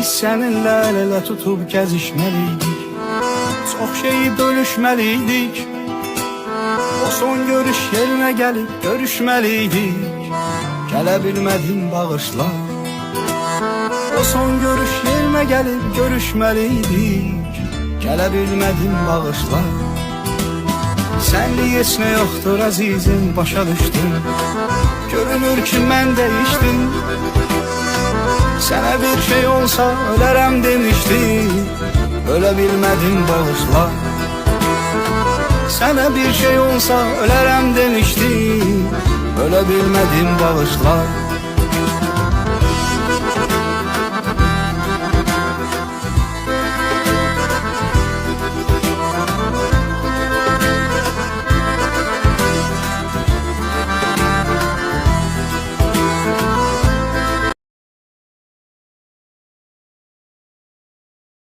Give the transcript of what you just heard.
Biz səninlə əl-ələ tutub gəzişməliydik, çox şeyi bölüşməliydik. O son görüş yerinə gəlib görüşməliydik, gələ bilmədim bağışla. O son görüş yerinə gəlib görüşməliydik, gələ bilmədim bağışla. Sənlik heç nə yoxdur əzizim, başa düşdüm. Görünür ki mən dəyişdim. Sənə bir şey olsa ölərəm demişdim, ölə bilmədim bağışla. Sənə bir şey olsa ölərəm demişdim, ölə bilmədim bağışla.